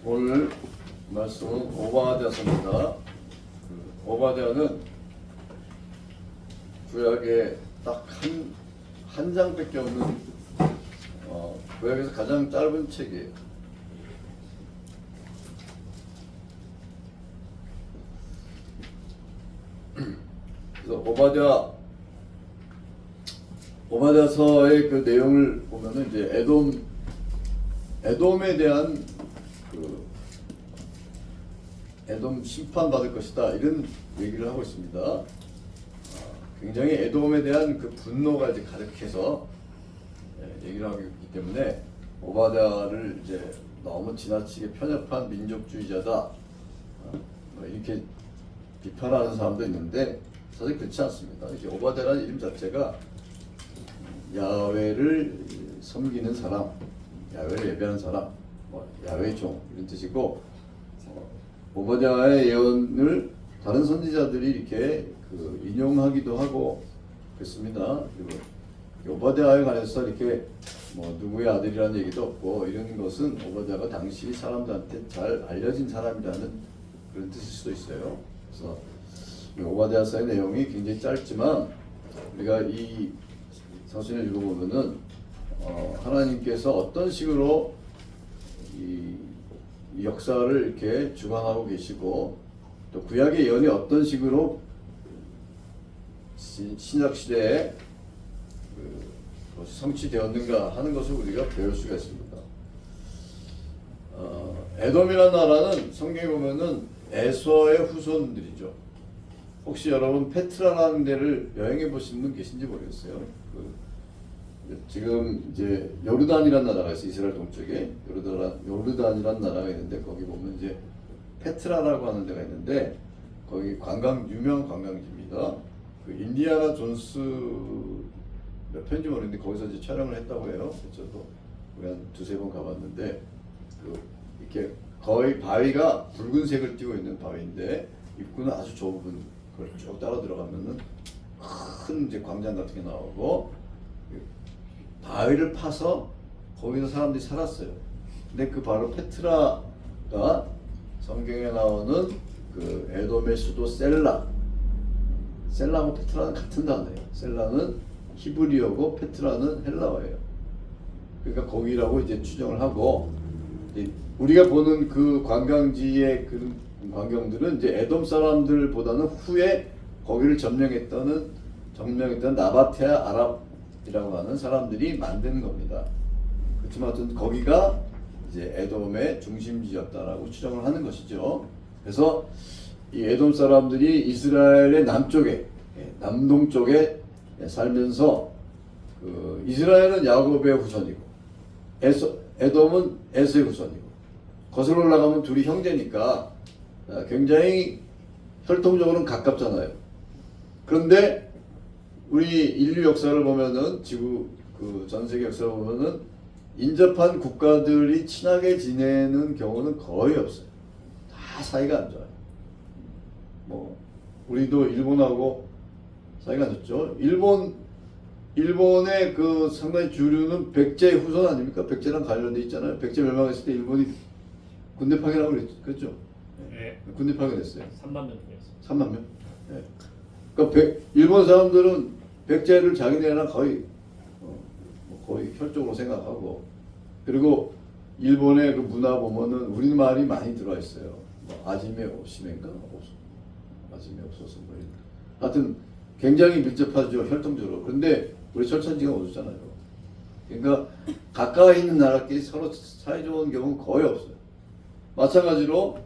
오늘 말씀은 오바댜서입니다. 오바댜는 구약에 딱 한 장밖에 없는 구약에서 가장 짧은 책이에요. 그래서 오바댜서의 그 내용을 보면은 이제 에돔에 대한 에돔 심판받을 것이다 이런 얘기를 하고 있습니다. 굉장히 에돔에 대한 그 분노가 이제 가득해서 얘기를 하고 있기 때문에 오바댜를 이제 너무 지나치게 편협한 민족주의자다 이렇게 비판하는 사람도 있는데 사실 그렇지 않습니다. 이제 오바댜라는 이름 자체가 야훼를 섬기는 사람, 야훼를 예배하는 사람, 야훼의 종 이런 뜻이고, 오바댜의 예언을 다른 선지자들이 이렇게 인용하기도 하고 그렇습니다. 그리고 오바댜에 관해서 이렇게 누구의 아들이라는 얘기도 없고 이런 것은 오바댜가 당시 사람들한테 잘 알려진 사람이라는 그런 뜻일 수도 있어요. 그래서 오바댜서의 내용이 굉장히 짧지만 우리가 이 서신을 읽어보면은 하나님께서 어떤 식으로 이 역사를 이렇게 주관하고 계시고 또 구약의 예언이 어떤 식으로 신약 시대에 성취되었는가 하는 것을 우리가 배울 수가 있습니다. 에돔이라는 나라는 성경에 보면은 에서의 후손들이죠. 혹시 여러분 페트라라는 데를 여행해 보신 분 계신지 모르겠어요. 지금 이제 요르단이라는 나라가 있어요. 이스라엘 동쪽에 요르단이라는 나라가 있는데 거기 보면 이제 페트라라고 하는 데가 있는데 거기 유명 관광지입니다. 인디아나 존스 몇 편인지 모르겠는데 거기서 이제 촬영을 했다고 해요. 저도 우리 한 두세 번 가봤는데 이렇게 거의 바위가 붉은색을 띠고 있는 바위인데 입구는 아주 좁은 그걸 쭉 따라 들어가면은 큰 이제 광장 같은 게 나오고 바위를 파서 거기서 사람들이 살았어요. 근데 그 바로 페트라가 성경에 나오는 그 에돔의 수도 셀라하고 페트라는 같은 단어예요. 셀라는 히브리어고 페트라는 헬라어예요. 그러니까 거기라고 이제 추정을 하고 우리가 보는 그 관광지의 그 광경들은 이제 에돔 사람들보다는 후에 거기를 점령했던 나바테아 아랍이라고 하는 사람들이 만든 겁니다. 그렇지만 어떤 거기가 이제 에돔의 중심지였다라고 추정을 하는 것이죠. 그래서 이 에돔 사람들이 이스라엘의 남동쪽에 살면서 이스라엘은 야곱의 후손이고 에돔은 에서의 후손이고 거슬러 올라가면 둘이 형제니까 굉장히 혈통적으로는 가깝잖아요. 그런데 우리 인류 역사를 보면은 전 세계 역사를 보면은 인접한 국가들이 친하게 지내는 경우는 거의 없어요. 다 사이가 안 좋아요. 우리도 일본하고 사이가 안 좋죠. 일본의 그 상당히 주류는 백제 후손 아닙니까? 백제랑 관련돼 있잖아요. 백제 멸망했을 때 일본이 군대 파견하고 그랬죠. 네. 군대 파견했어요. 3만 명 되었어요. 3만 명? 네. 그러니까 일본 사람들은 백제를 자기네랑 거의 혈족으로 생각하고 그리고 일본의 그 문화 보면은 우리말이 많이 들어와 있어요. 아지메 오시메인가? 아지메 없어서 하여튼 굉장히 밀접하죠. 혈통적으로. 그런데 우리 철천지가 오셨잖아요. 그러니까 가까이 있는 나라끼리 서로 사이좋은 경우는 거의 없어요. 마찬가지로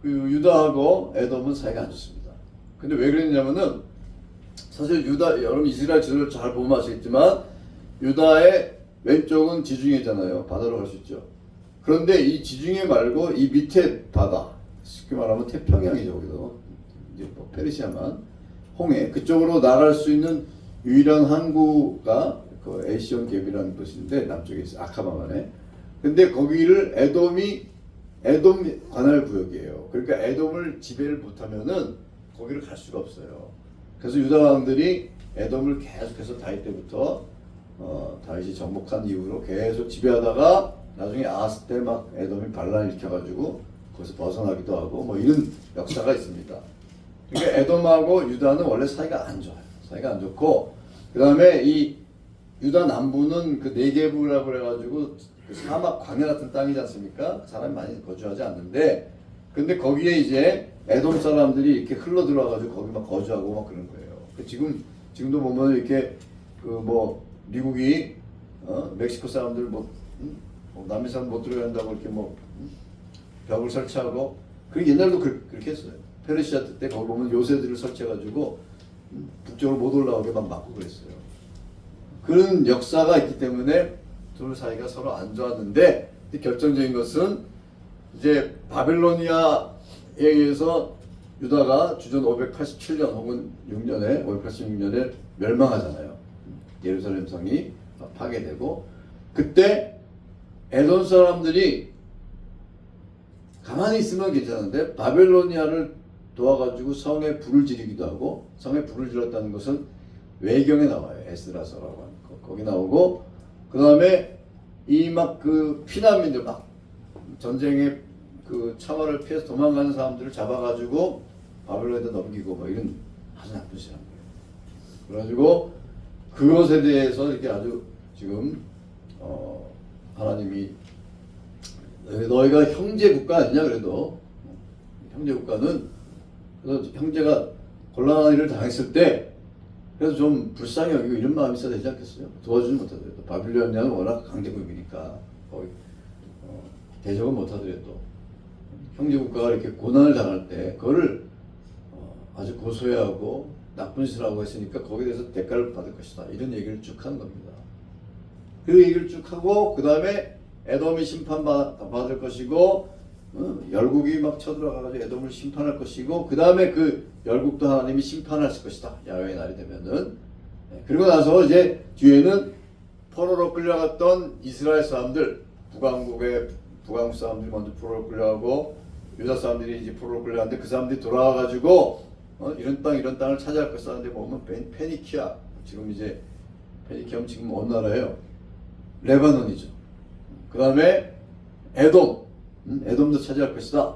유다하고 에돔은 사이가 안 좋습니다. 근데 왜 그랬냐면은 사실 여러분 이스라엘 지도를 잘 보면 아시겠지만 유다의 왼쪽은 지중해잖아요. 바다로 갈 수 있죠. 그런데 이 지중해 말고 이 밑에 바다, 쉽게 말하면 태평양이죠. 거기서 이제 페르시아만 홍해 그쪽으로 나갈 수 있는 유일한 항구가 그 에시온 갭이라는 곳인데 남쪽에 있어요. 아카바만에. 근데 거기를 에돔 관할 구역이에요. 그러니까 에돔을 지배를 못하면은 거기를 갈 수가 없어요. 그래서 유다 왕들이 에돔을 계속해서 다윗 때부터 다윗이 정복한 이후로 계속 지배하다가 나중에 아스 때 막 에돔이 반란을 일으켜가지고 거기서 벗어나기도 하고 뭐 이런 역사가 있습니다. 그러니까 에돔하고 유다는 원래 사이가 안 좋아요. 사이가 안 좋고 그 다음에 이 유다 남부는 그 네게브라고 그래가지고 그 사막 광야 같은 땅이지 않습니까? 사람이 많이 거주하지 않는데 근데 거기에 이제 에돔 사람들이 이렇게 흘러 들어와가지고 거기 막 거주하고 막 그런 거예요. 지금도 보면 이렇게 그 뭐 미국이 멕시코 사람들 뭐 남미 사람 못 들어야 한다고 이렇게 뭐 벽을 설치하고 그 옛날도 그렇게 했어요. 페르시아 때 거기 보면 요새들을 설치해가지고 북쪽으로 못 올라오게 막 막고 그랬어요. 그런 역사가 있기 때문에 둘 사이가 서로 안 좋았는데 결정적인 것은 이제 바벨로니아에 의해서 유다가 주전 587년 혹은 6년에 586년에 멸망하잖아요. 예루살렘 성이 파괴되고 그때 에돔 사람들이 가만히 있으면 괜찮은데 바벨로니아를 도와가지고 성에 불을 지르기도 하고 성에 불을 질렀다는 것은 외경에 나와요. 에스라서라고 하는 거. 거기 나오고 그 다음에 이 막 그 피난민들 막 전쟁의 그 참화를 피해서 도망가는 사람들을 잡아가지고 바벨론에다 넘기고 뭐 이런 아주 나쁜 짓을 한 거예요. 그래가지고 그것에 대해서 이렇게 아주 지금 하나님이 너희가 형제 국가 아니냐 그래도 형제 국가는 그래서 형제가 곤란한 일을 당했을 때 그래서 좀 불쌍히 여기고 이런 마음이 있어야 되지 않겠어요? 도와주지 못하더라도 바빌로니아는 워낙 강대국이니까 거의 대적은 못하더라도 형제 국가가 이렇게 고난을 당할 때 그거를 아주 고소해하고 나쁜 짓을 하고 했으니까 거기에 대해서 대가를 받을 것이다 이런 얘기를 쭉 하는 겁니다. 그 얘기를 쭉 하고 그 다음에 에돔이 심판받을 것이고 열국이 막 쳐들어가가지고 에돔을 심판할 것이고 그 다음에 그 열국도 하나님이 심판하실 것이다 야훼의 날이 되면은. 그리고 나서 이제 뒤에는 포로로 끌려갔던 이스라엘 사람들 북왕국 사람들이 먼저 포로로 끌려가고 유다 사람들이 이제 포로로 끌려갔는데 그 사람들이 돌아와가지고 이런 땅을 차지할 것이다 하는데 보면 페니키아 지금 이제 페니키아는 지금 어느 나라예요? 레바논이죠. 그 다음에 에돔도 차지할 것이다.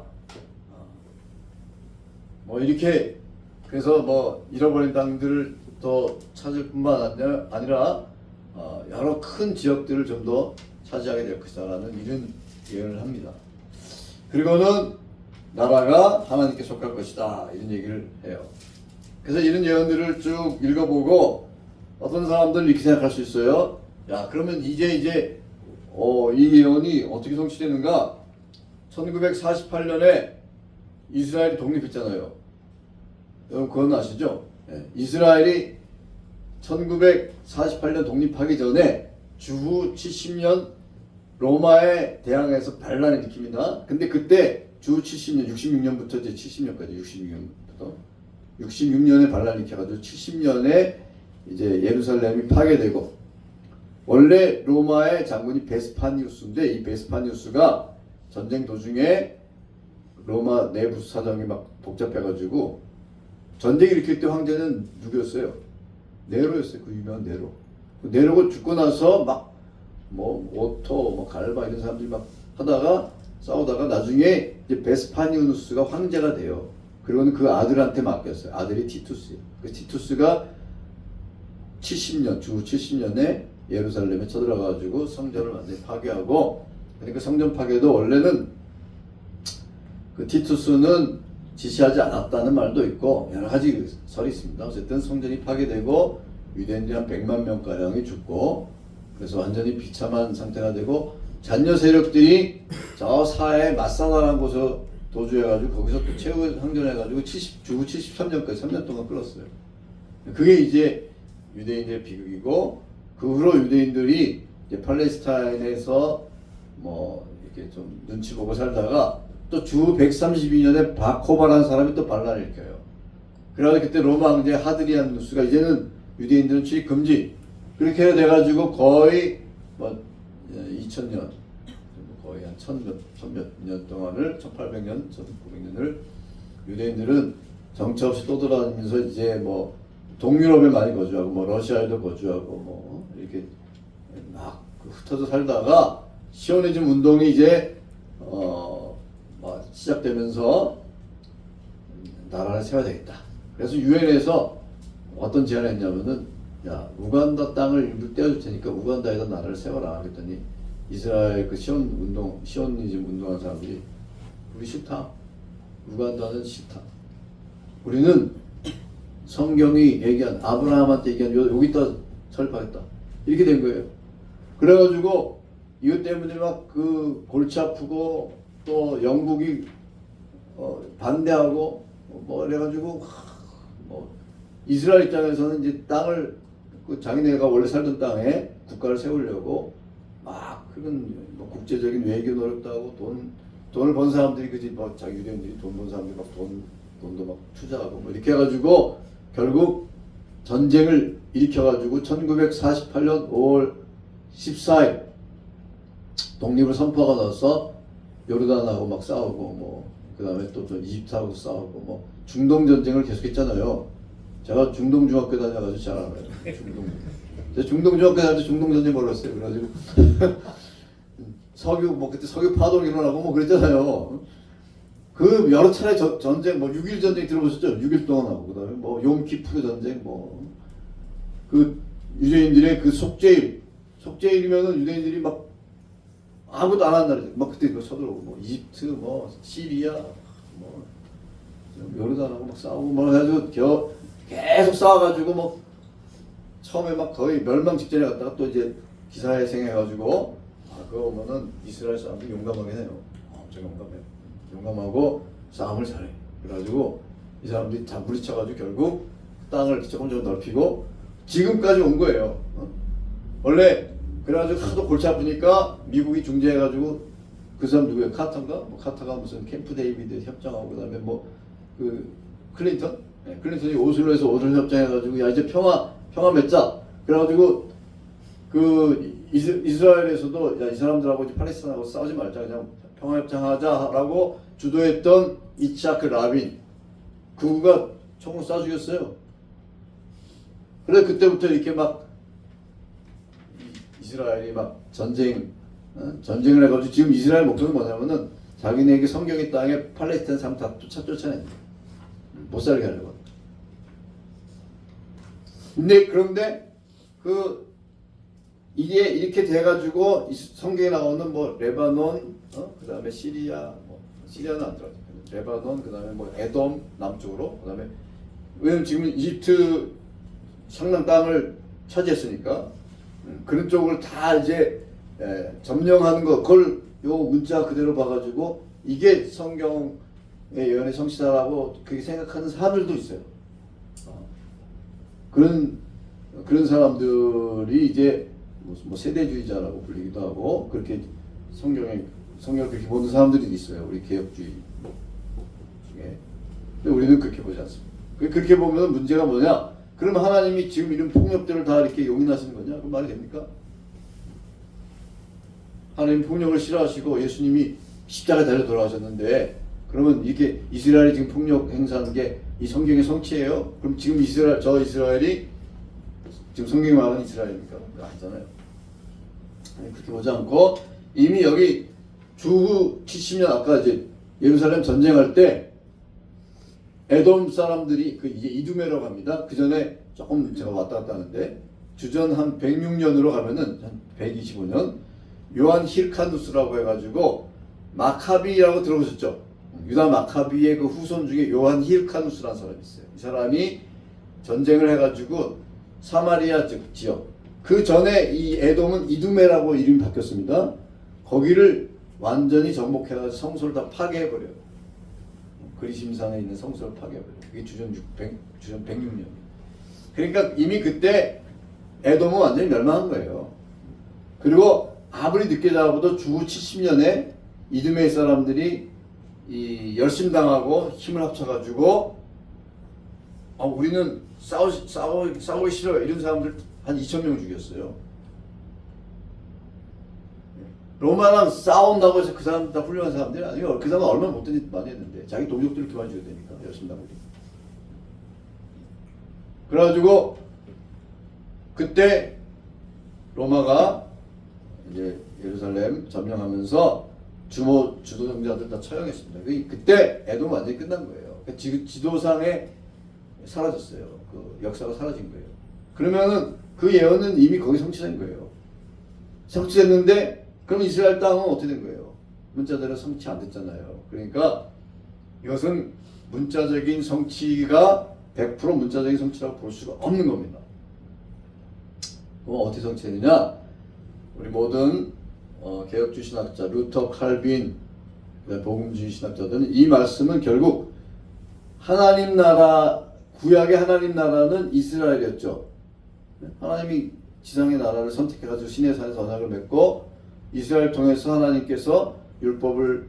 뭐 이렇게 그래서 뭐 잃어버린 땅들을 더 찾을 뿐만 아니라 여러 큰 지역들을 좀 더 차지하게 될 것이다라는 이런 예언을 합니다. 그리고는 나라가 하나님께 속할 것이다 이런 얘기를 해요. 그래서 이런 예언들을 쭉 읽어보고 어떤 사람들은 이렇게 생각할 수 있어요. 야 그러면 이제 이 예언이 어떻게 성취되는가? 1948년에 이스라엘이 독립했잖아요. 여러분 그건 아시죠? 네. 이스라엘이 1948년 독립하기 전에 주후 70년 로마에 대항해서 반란을 일으킵니다. 근데 그때 주후 70년, 66년부터 이제 70년까지 66년에 반란을 일으켜가지고 70년에 이제 예루살렘이 파괴되고 원래 로마의 장군이 베스파니우스인데 이 베스파니우스가 전쟁 도중에 로마 내부 사정이 막 복잡해가지고 전쟁 일으킬 때 황제는 누구였어요? 네로였어요. 그 유명한 네로. 네로가 죽고 나서 막 뭐 오토, 뭐 갈바 이런 사람들이 막 하다가 싸우다가 나중에 이제 베스파니우스가 황제가 돼요. 그리고는 그 아들한테 맡겼어요. 아들이 티투스예요. 그 티투스가 70년, 주 70년에 예루살렘에 쳐들어가가지고 성전을 완전히 파괴하고, 그러니까 성전 파괴도 원래는 그 티투스는 지시하지 않았다는 말도 있고 여러 가지 설이 있습니다. 어쨌든 성전이 파괴되고 유대인들이 한 100만 명가량이 죽고 그래서 완전히 비참한 상태가 되고 잔여 세력들이 저 사해에 마사다라는 곳에 도주해가지고 거기서 또 최후 항전해가지고 주후 73년까지 3년 동안 끌었어요. 그게 이제 유대인들의 비극이고 그 후로 유대인들이 이제 팔레스타인에서 뭐 이렇게 좀 눈치 보고 살다가 또 주 132년에 바코바라는 사람이 또 반란을 일으켜요. 그래가지고 그때 로마 황제 하드리아누스가 이제는 유대인들은 출입 금지 그렇게 돼가지고 거의 뭐 2000년 거의 한 1000몇 년 동안을 1800년, 1900년을 유대인들은 정처 없이 떠돌아다니면서 이제 뭐 동유럽에 많이 거주하고 뭐 러시아에도 거주하고 뭐 이렇게 막 흩어져 살다가 시오니즘 운동이 이제 시작되면서 나라를 세워야 되겠다. 그래서 유엔에서 어떤 제안을 했냐면은, 야, 우간다 땅을 일부 떼어줄 테니까 우간다에다 나라를 세워라 했더니 이스라엘 그 시오니즘 운동하는 사람들이 우리 싫다. 우간다는 싫다. 우리는 성경이 얘기한 아브라함한테 얘기한 여기다 설립하겠다. 이렇게 된 거예요. 그래가지고 이것 때문에 막 그 골치 아프고 또 영국이 반대하고 뭐 이래가지고 뭐 이스라엘 입장에서는 이제 땅을 그 자기네가 원래 살던 땅에 국가를 세우려고 막 그런 뭐 국제적인 외교 노력도 하고 돈을 번 사람들이 그지 뭐 자기 유대인들이 돈 번 사람들이 막 돈도 막 투자하고 뭐 이렇게 해가지고 결국 전쟁을 일으켜가지고 1948년 5월 14일 독립을 선포가 나서 요르단하고 막 싸우고 뭐 그다음에 또 이집트하고 싸우고 뭐 중동 전쟁을 계속했잖아요. 제가 중동 중학교 다녀가지고 잘 알아요. 중동 중학교 다닐 때 중동 전쟁 몰랐어요. 그래가지고 석유 뭐 그때 석유 파동 일어나고 뭐 그랬잖아요. 그 여러 차례 전쟁 뭐 6.1 전쟁 들어보셨죠? 6일 동안 하고 그다음에 뭐 욤키푸르 전쟁 뭐 그 유대인들의 그 속죄일이면은 유대인들이 막 아무것도 안 한 날이죠. 막 그때 그 서들어오고 뭐 이집트 뭐 시리아 뭐 요르단하고 막 싸우고 뭐 해가지고 계속 싸워가지고 뭐 처음에 막 거의 멸망 직전에 갔다가 또 이제 기사회 생해가지고 그거 보면은 이스라엘 사람들이 용감하게 해요. 엄청 용감해요. 용감하고 싸움을 잘해. 그래가지고 이 사람들이 다 물리쳐가지고 결국 땅을 조금 넓히고 지금까지 온 거예요. 원래 그래가지고 하도 골치 아프니까 미국이 중재해가지고 그 사람 누구예요? 카터인가? 뭐 카터가 무슨 캠프 데이비드 협정하고 그다음에 뭐 그 클린턴? 네, 클린턴이 오슬로에서 오슬로 협정해가지고 야 이제 평화 맺자. 그래가지고 그 이스라엘에서도 야 이 사람들하고 이제 팔레스타인하고 싸우지 말자 그냥 평화 협정하자라고 주도했던 이츠하크 라빈 그가 총을 쏴 죽였어요. 그래 그때부터 이렇게 막 이스라엘이 막 전쟁을 해가지고 지금 이스라엘 목표는 뭐냐면은 자기네에게 성경의 땅에 팔레스타인 사람 다 쫓아내는 거예요. 못 살게 하려고. 그런데 이게 이렇게 돼가지고 성경에 나오는 뭐 레바논, 그다음에 시리아, 뭐 시리아는 안 들어가죠. 레바논, 그다음에 뭐 에돔 남쪽으로, 그다음에 왜냐면 지금 이집트 상당 땅을 차지했으니까 그런 쪽을 다 이제 점령하는 거, 그걸 요 문자 그대로 봐가지고 이게 성경의 예언의 성취다라고 그렇게 생각하는 사람들도 있어요. 그런 사람들이 이제 뭐 세대주의자라고 불리기도 하고 그렇게 성경을 그렇게 보는 사람들이 있어요. 우리 개혁주의 중에. 근데 우리는 그렇게 보지 않습니다. 그렇게 보면 문제가 뭐냐? 그럼 하나님이 지금 이런 폭력들을 다 이렇게 용인하시는 거냐? 그 말이 됩니까? 하나님 폭력을 싫어하시고 예수님이 십자가에 달려 돌아가셨는데 그러면 이렇게 이스라엘이 지금 폭력 행사하는 게 이 성경의 성취예요? 그럼 지금 이스라엘이 지금 성경이 말하는 이스라엘입니까? 아니잖아요. 그렇게 보지 않고 이미 여기 주후 70년 아까 이제 예루살렘 전쟁할 때 에돔 사람들이 이제 이두메라고 합니다. 그 전에 조금 제가 왔다 갔다 하는데 주전 한 106년으로 가면은 한 125년 요한 힐카누스라고 해가지고 마카비라고 들어보셨죠? 유다 마카비의 그 후손 중에 요한 힐카누스라는 사람이 있어요. 이 사람이 전쟁을 해가지고 사마리아 지역 그 전에 이 에돔은 이두메라고 이름이 바뀌었습니다. 거기를 완전히 정복해가지고 성소를 다 파괴해버려요. 그리심산에 있는 성소를 파괴해버려요. 그게 주전 106년. 그러니까 이미 그때 에돔은 완전히 멸망한 거예요. 그리고 아무리 늦게 잡아도 주후 70년에 이두메 사람들이 이 열심당하고 힘을 합쳐가지고 우리는 싸우기 싫어요. 이런 사람들 한 2,000명 죽였어요. 로마랑 싸운다고 해서 그 사람 다 훌륭한 사람들이 아니에요. 그 사람은 얼마나 못된 많이 했는데 자기 동족들을 그만 죽여야 되니까 열심당하고. 그래가지고 그때 로마가 이제 예루살렘 점령하면서 주도정자들 다 처형했습니다. 그때 에돔 완전히 끝난 거예요. 지도상에 사라졌어요. 그 역사가 사라진 거예요. 그러면은 그 예언은 이미 거기 성취된 거예요. 성취됐는데 그럼 이스라엘 땅은 어떻게 된 거예요? 문자대로 성취 안 됐잖아요. 그러니까 이것은 문자적인 성취가 100% 문자적인 성취라고 볼 수가 없는 겁니다. 그럼 어떻게 성취되느냐? 우리 모든 개혁주의 신학자, 루터, 칼빈, 복음주의 신학자들은 이 말씀은 결국 하나님 나라, 구약의 하나님 나라는 이스라엘이었죠. 하나님이 지상의 나라를 선택해가지고 시내 산에서 언약을 맺고 이스라엘 통해서 하나님께서 율법을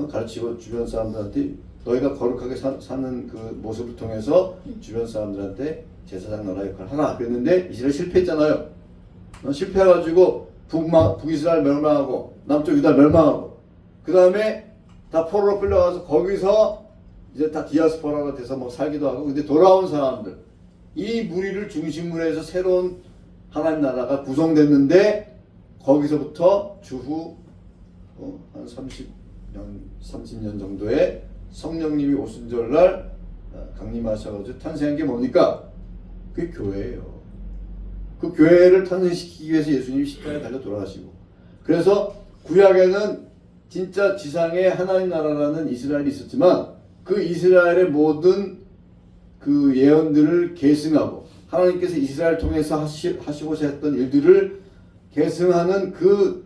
가르치고 주변 사람들한테 너희가 거룩하게 사는 그 모습을 통해서 주변 사람들한테 제사장 나라 역할을 하라 그랬는데 이스라엘 실패했잖아요. 실패해가지고 북이스라엘 멸망하고 남쪽 유다 멸망하고 그 다음에 다 포로로 끌려가서 거기서 이제 다 디아스포라가 돼서 뭐 살기도 하고 근데 돌아온 사람들 이 무리를 중심으로 해서 새로운 하나님 나라가 구성됐는데 거기서부터 주후 한 30년 정도의 성령님이 오순절날 강림하셔가지고 탄생한 게 뭡니까? 그게 교회예요. 그 교회를 탄생시키기 위해서 예수님이 십자가에 달려 돌아가시고 그래서 구약에는 진짜 지상에 하나님 나라라는 이스라엘이 있었지만 그 이스라엘의 모든 그 예언들을 계승하고 하나님께서 이스라엘 통해서 하시고자 했던 일들을 계승하는 그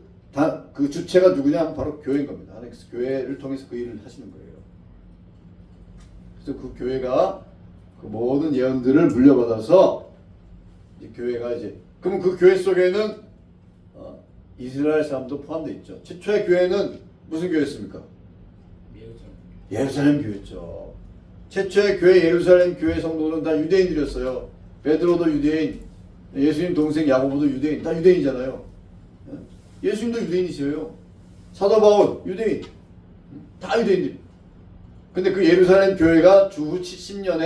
주체가 누구냐? 바로 교회인 겁니다. 하나님께서 교회를 통해서 그 일을 하시는 거예요. 그래서 그 교회가 그 모든 예언들을 물려받아서 이제 교회가 이제 그러면 그 교회 속에는 이스라엘 사람도 포함되어 있죠. 최초의 교회는 무슨 교회였습니까? 예루살렘 교회였죠. 최초의 교회 예루살렘 교회 성도는 다 유대인들이었어요. 베드로도 유대인, 예수님 동생 야고보도 유대인, 다 유대인이잖아요. 예수님도 유대인이셔요. 사도 바울 유대인, 다 유대인들. 근데 그 예루살렘 교회가 주후 70년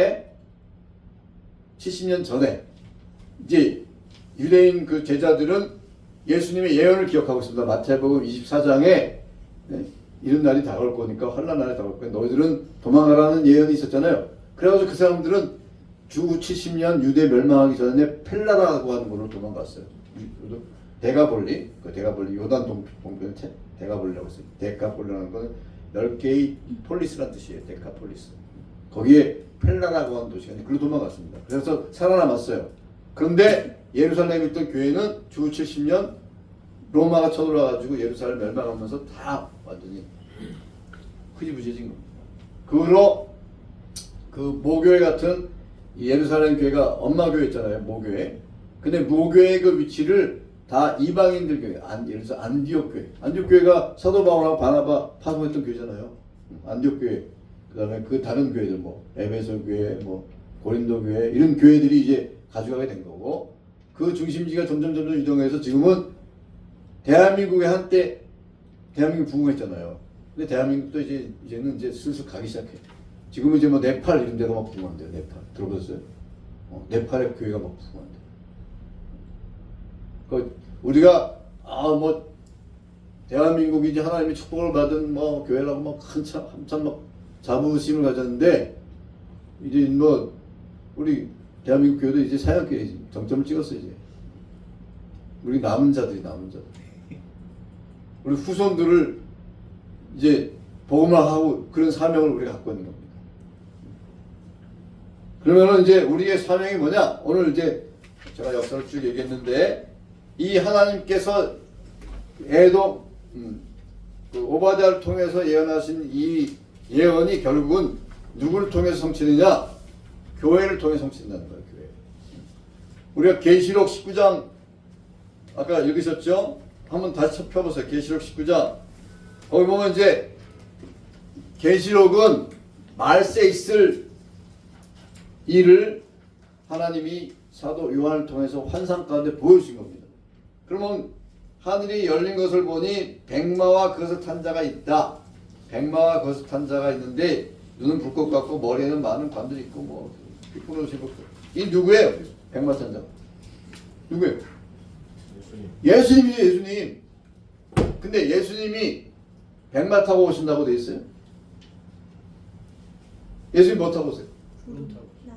전에 이제 유대인 그 제자들은 예수님의 예언을 기억하고 있습니다. 마태복음 24장에 이런 날이 다가올 거니까 환난 날이 다가올 거니까 너희들은 도망가라는 예언이 있었잖아요. 그래가지고 그 사람들은 주후 70년 유대 멸망하기 전에 펠라라고 하는 곳으로 도망갔어요. 데가볼리, 그 데가볼리 요단 동편의 데가볼리라고 했어요. 데카폴리라는 거는 10개의 폴리스라는 뜻이에요. 데카폴리스. 거기에 펠라라고 하는 도시가 있는데 그로 도망갔습니다. 그래서 살아남았어요. 그런데 예루살렘에 있던 교회는 주후 70년 로마가 쳐들어와가지고 예루살렘 멸망하면서 다 완전히 흐지부지해진 겁니다. 그로 그 모교회 같은 예루살렘 교회가 엄마 교회였잖아요. 모교회. 근데 모교회의 그 위치를 다 이방인들 교회, 예를 들어서 안디옥 교회. 안디옥 교회가 사도 바울하고 바나바 파송했던 교회잖아요. 안디옥 교회. 그다음에 그 다른 교회들 뭐 에베소 교회, 뭐 고린도 교회 이런 교회들이 이제 가져가게 된 거고 그 중심지가 점점 이동해서 지금은 대한민국에 한때 대한민국 부흥했잖아요. 근데 대한민국도 이제는 이제 슬슬 가기 시작해. 지금은 이제 뭐 네팔 이런 데가 막 부흥한대요. 네팔 들어보셨어요? 네팔의 교회가 막 부흥한대요. 우리가 뭐 대한민국이 이제 하나님의 축복을 받은 뭐 교회라고 막 한참 막 자부심을 가졌는데 이제 뭐 우리 대한민국 교회도 이제 사역교회 정점을 찍었어 이제. 우리 남은 자들. 우리 후손들을 이제 복음화하고 그런 사명을 우리가 갖고 있는 겁니다. 그러면은 이제 우리의 사명이 뭐냐? 오늘 이제 제가 역사를 쭉 얘기했는데 이 하나님께서 에돔 그 오바댜를 통해서 예언하신 이 예언이 결국은 누구를 통해서 성취되냐? 교회를 통해 성취된다는 거예요. 교회. 우리가 계시록 19장 아까 읽으셨죠? 한번 다시 펴보세요. 계시록 19장. 거기 보면 이제 계시록은 말세 있을 일을 하나님이 사도 요한을 통해서 환상 가운데 보여주신 겁니다. 그러면 하늘이 열린 것을 보니 백마와 그것을 탄 자가 있다. 백마와 그것을 탄 자가 있는데 눈은 불꽃 같고 머리에는 많은 관들이 있고 뭐 pit불을 입었고 이 누구예요? 백마 탄 자. 누구예요? 예수님이죠. 예수님. 근데 예수님이 백마 타고 오신다고 돼 있어요? 예수님 뭐 타고 오세요?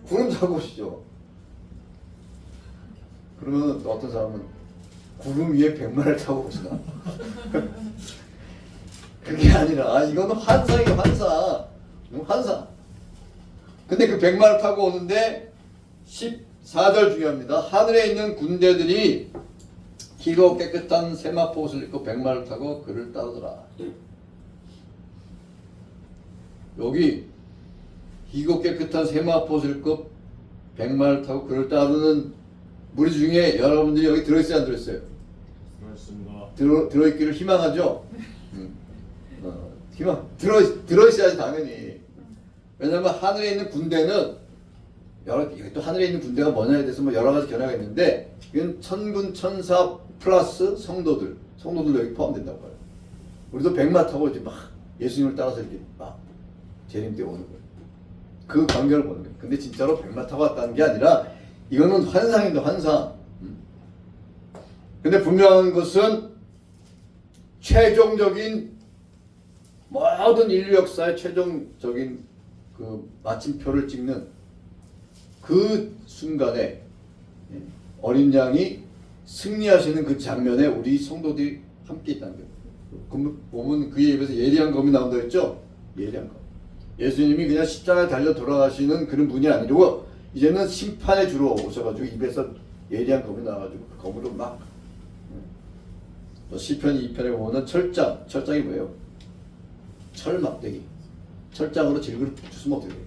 구름 타고 오시죠. 그러면 어떤 사람은 구름 위에 백마를 타고 오시나? 그게 아니라 이거는 환상이에요. 환상. 근데 그 백마를 타고 오는데 14절 중요합니다. 하늘에 있는 군대들이 길고 깨끗한 세마포 옷을 입고 백마를 타고 그를 따르더라. 여기 길고 깨끗한 세마포 옷을 입고 백마를 타고 그를 따르는 무리 중에 여러분들이 여기 들어있어요, 안 들어있어요? 들어있습니다. 들어있기를 희망하죠? 들어있어야지 당연히. 왜냐면 하늘에 있는 군대는 또 하늘에 있는 군대가 뭐냐에 대해서 뭐 여러 가지 견해가 있는데 이건 천군 천사 플러스 성도들도 여기 포함된다고 봐요. 우리도 백마 타고 이제 막 예수님을 따라서 이렇게 막 재림 때 오는 거예요. 그 광경을 보는 거예요. 근데 진짜로 백마 타고 왔다는 게 아니라 이거는 환상입니다. 환상. 근데 분명한 것은 최종적인 모든 인류 역사의 최종적인 그 마침표를 찍는 그 순간에 어린 양이 승리하시는 그 장면에 우리 성도들이 함께 있다는 거예요. 보면 그에 입에서 예리한 검이 나온다 했죠? 예리한 검. 예수님이 그냥 십자가에 달려 돌아가시는 그런 분이 아니고 이제는 심판에 주로 오셔가지고 입에서 예리한 검이 나와가지고 그 검으로 막 또 시편 2편에 보면 철장이 뭐예요? 철 막대기. 철장으로 질그릇 주스면 어떻게 돼요?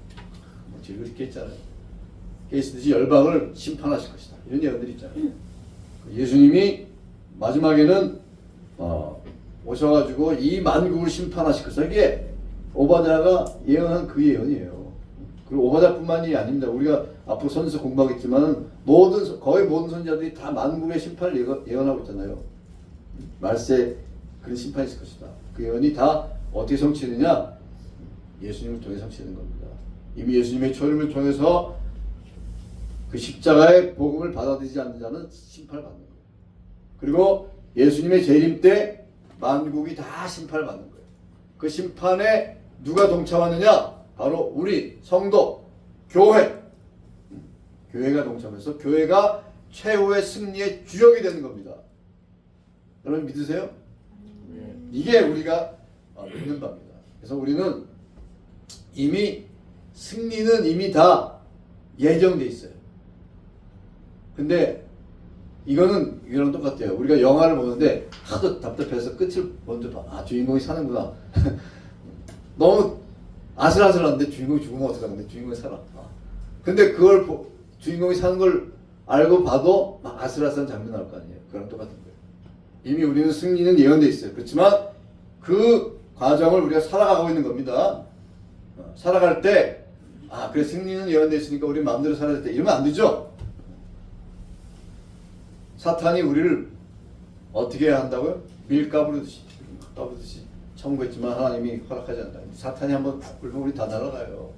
질그릇 이렇게 있잖아요. 깨시듯이 열방을 심판하실 것이다. 이런 예언들이 있잖아요. 예수님이 마지막에는 오셔가지고 이 만국을 심판하실 것이다. 이게 오바댜가 예언한 그 예언이에요. 그리고 오바댜뿐만이 아닙니다. 우리가 앞으로 선지서 공부하겠지만 거의 모든 선지자들이 다 만국의 심판을 예언하고 있잖아요. 말세 그런 심판이 있을 것이다. 그 예언이 다 어떻게 성취되느냐? 예수님을 통해 성취되는 겁니다. 이미 예수님의 초림을 통해서 그 십자가의 복음을 받아들이지 않는 자는 심판을 받는 거예요. 그리고 예수님의 재림 때 만국이 다 심판을 받는 거예요. 그 심판에 누가 동참하느냐? 바로 우리 성도, 교회가 동참해서 교회가 최후의 승리의 주역이 되는 겁니다. 여러분 믿으세요? 이게 우리가 믿는 바입니다. 그래서 우리는 승리는 이미 다 예정돼 있어요. 근데 이거랑 똑같아요. 우리가 영화를 보는데 하도 답답해서 끝을 먼저 봐. 주인공이 사는구나. 너무 아슬아슬한데 주인공이 죽으면 어떡하는데 주인공이 살아. 근데 그걸 주인공이 사는 걸 알고 봐도 막 아슬아슬한 장면 나올 거 아니에요. 그거랑 똑같은 거예요. 이미 우리는 승리는 예언돼 있어요. 그렇지만 그 과정을 우리가 살아가고 있는 겁니다. 살아갈 때 그래 승리는 예언돼 있으니까 우리 마음대로 살아야 돼. 이러면 안 되죠. 사탄이 우리를 어떻게 해야 한다고요? 밀가부르듯이 천국했지만 하나님이 허락하지 않는다. 사탄이 한번 푹 불면 우리 다 날아가요.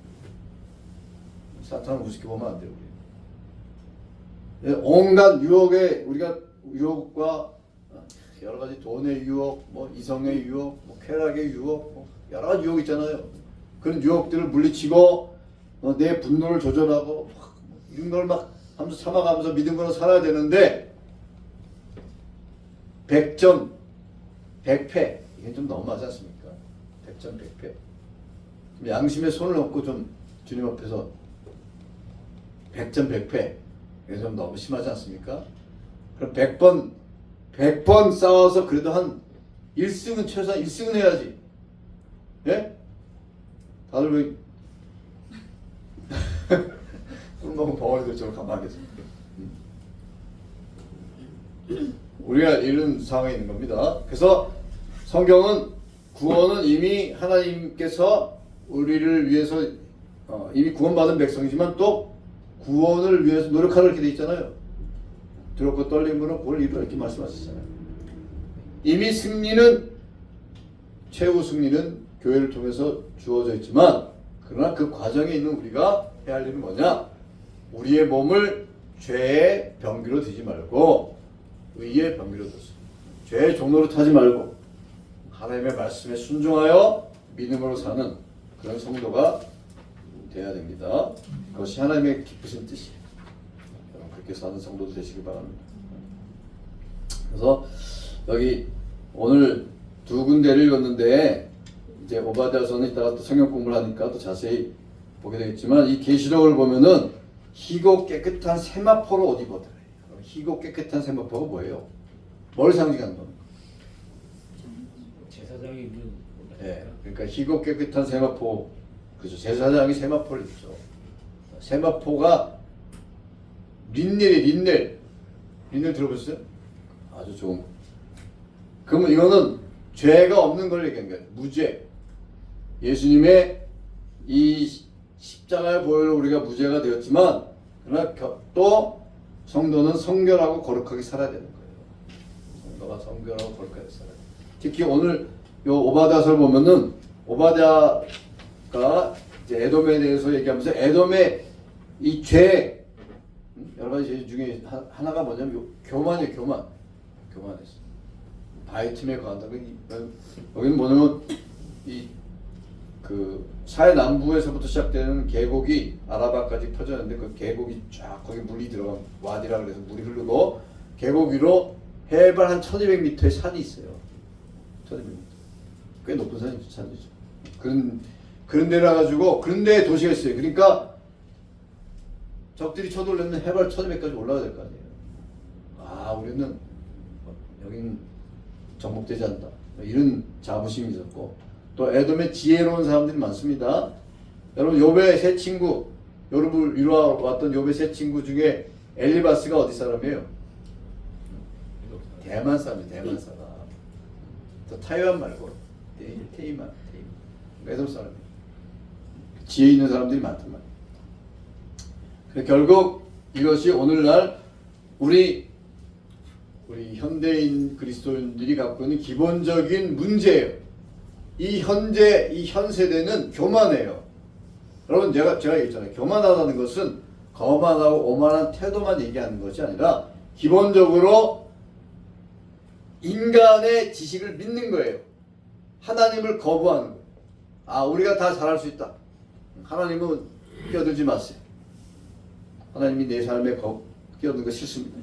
사탄은 우습게 보면 안 돼요. 우리. 온갖 유혹과 여러 가지 돈의 유혹, 이성의 유혹, 쾌락의 유혹, 여러 가지 유혹 있잖아요. 그런 유혹들을 물리치고 내 분노를 조절하고 이런 걸 막 하면서 참아가면서 믿음으로 살아야 되는데 100점 100패 이게 좀 너무하지 않습니까? 100점 100패 양심에 손을 얹고 좀 주님 앞에서 100점 100패 이게 좀 너무 심하지 않습니까? 그럼 100번 싸워서 그래도 한 1승은 최소한 1승은 해야지. 예? 다들 왜 술 먹은 벙어리들처럼 가만히 계십니까? 우리가 이런 상황에 있는 겁니다. 그래서 성경은 구원은 이미 하나님께서 우리를 위해서 이미 구원받은 백성이지만 또 구원을 위해서 노력하라 이렇게 돼 있잖아요. 두렵고 떨림으로 구원을 이루라 이렇게 말씀하셨잖아요. 이미 최후 승리는 교회를 통해서 주어져 있지만 그러나 그 과정에 있는 우리가 해야 할 일은 뭐냐? 우리의 몸을 죄의 병기로 두지 말고 의의 병기로 뒀어요. 죄의 종로로 타지 말고 하나님의 말씀에 순종하여 믿음으로 사는 그런 성도가 돼야 됩니다. 그것이 하나님의 기쁘신 뜻이에요. 여러분 그렇게 사는 성도도 되시길 바랍니다. 그래서 여기 오늘 두 군데를 읽었는데 이제 오바댜서는 이따가 또 성경 공부를 하니까 또 자세히 보게 되겠지만 이 계시록을 보면은 희고 깨끗한 세마포로 옷 입었더래. 희고 깨끗한 세마포가 뭐예요? 뭘 상징하는 겁니까? 제사장이 입는 옷 예, 아닙니까? 그러니까 희고 깨끗한 세마포, 그죠? 제사장이 세마포를 입죠. 세마포가 린넬 들어보셨어요? 아주 좋은 거. 그러면 이거는 죄가 없는 걸 얘기하는 거예요. 무죄. 예수님의 이 십자가의 보혈로 우리가 무죄가 되었지만 그러나 또 성도는 성결하고 거룩하게 살아야 되는 거예요. 성도가 성결하고 거룩하게 살아야 돼요. 특히 오늘 요 오바댜서를 보면은 오바댜가 이제 에돔에 대해서 얘기하면서 에돔의 이 죄, 여러 가지 죄 중에 하나가 뭐냐면 교만이에요. 교만했어. 바위 틈에 거한다. 여기는 뭐냐면 이 그 사해 남부에서부터 시작되는 계곡이 아라바까지 퍼졌는데 그 계곡이 쫙 거기 물이 들어간 와디라 그래서 물이 흐르고 계곡 위로 해발 한 1200m의 산이 있어요. 1200m. 꽤 높은 산이죠. 그런 데라 가지고 그런 데에 도시가 있어요. 그러니까 적들이 쳐들려면 해발 1200까지 올라가야 될 거 아니에요. 아, 우리는 여긴 정복되지 않는다. 이런 자부심이 있었고 또 에돔에 지혜로운 사람들이 많습니다. 여러분 욥의 세 친구, 욥을 이루어왔던 욥의 세 친구 중에 엘리바스가 어디 사람이에요? 대만 사람이에요. 대만 사람. 또 타이완 말고 테이만. 에돔 사람이에요. 지혜 있는 사람들이 많단 말이에요. 결국 이것이 오늘날 우리 현대인 그리스도인들이 갖고 있는 기본적인 문제예요. 이 현 세대는 교만해요. 여러분 제가 얘기했잖아요. 교만하다는 것은 거만하고 오만한 태도만 얘기하는 것이 아니라 기본적으로 인간의 지식을 믿는 거예요. 하나님을 거부하는 거예요. 아, 우리가 다 잘할 수 있다. 하나님은 끼어들지 마세요. 하나님이 내 삶에 끼어드는 거 싫습니다.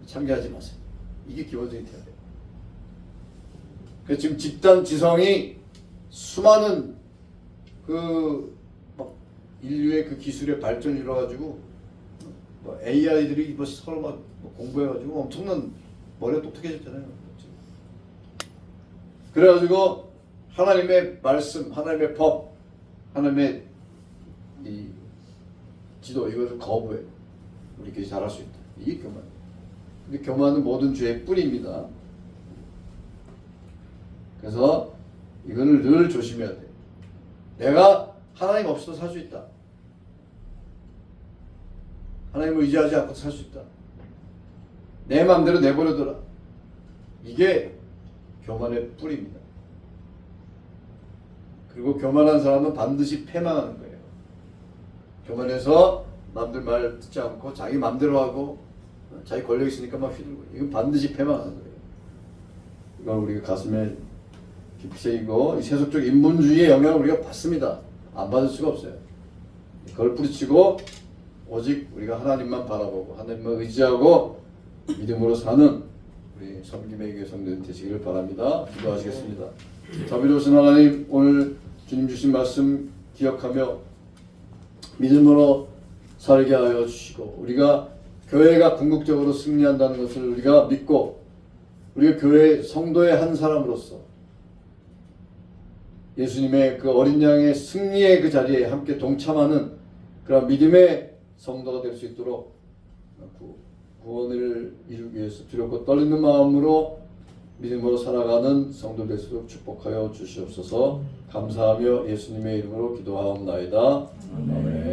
참여하지 마세요. 이게 기본적인 태도예요. 그래서 지금 집단 지성이 수많은 막 인류의 그 기술의 발전을 이뤄가지고 뭐 AI들이 뭐 서로 막 공부해가지고 엄청난 머리가 똑똑해졌잖아요. 그래가지고 하나님의 말씀, 하나님의 법, 하나님의 이 지도 이것을 거부해. 우리끼리 잘할 수 있다. 이게 교만이에요. 근데 교만은 모든 죄의 뿌리입니다. 그래서 이거를 늘 조심해야 돼요. 내가 하나님 없이도 살 수 있다. 하나님을 의지하지 않고도 살 수 있다. 내 마음대로 내버려둬라. 이게 교만의 뿌리입니다. 그리고 교만한 사람은 반드시 패망하는 거예요. 교만해서 남들 말 듣지 않고 자기 마음대로 하고 자기 권력 있으니까 막 휘둘고 이건 반드시 패망하는 거예요. 이건 우리가 가슴에 깊이 새기고 이 세속적 인본주의의 영향을 우리가 받습니다. 안 받을 수가 없어요. 그걸 뿌리치고 오직 우리가 하나님만 바라보고 하나님만 의지하고 믿음으로 사는 우리 섬김의 교회 성도들 되시기를 바랍니다. 기도하시겠습니다. 자비로우신 하나님, 오늘 주님 주신 말씀 기억하며 믿음으로 살게 하여 주시고 우리가 교회가 궁극적으로 승리한다는 것을 우리가 믿고 우리가 교회 성도의 한 사람으로서 예수님의 그 어린 양의 승리의 그 자리에 함께 동참하는 그런 믿음의 성도가 될 수 있도록 구원을 이루기 위해서 두렵고 떨리는 마음으로 믿음으로 살아가는 성도 될 수 있도록 축복하여 주시옵소서. 감사하며 예수님의 이름으로 기도하옵나이다. 아멘.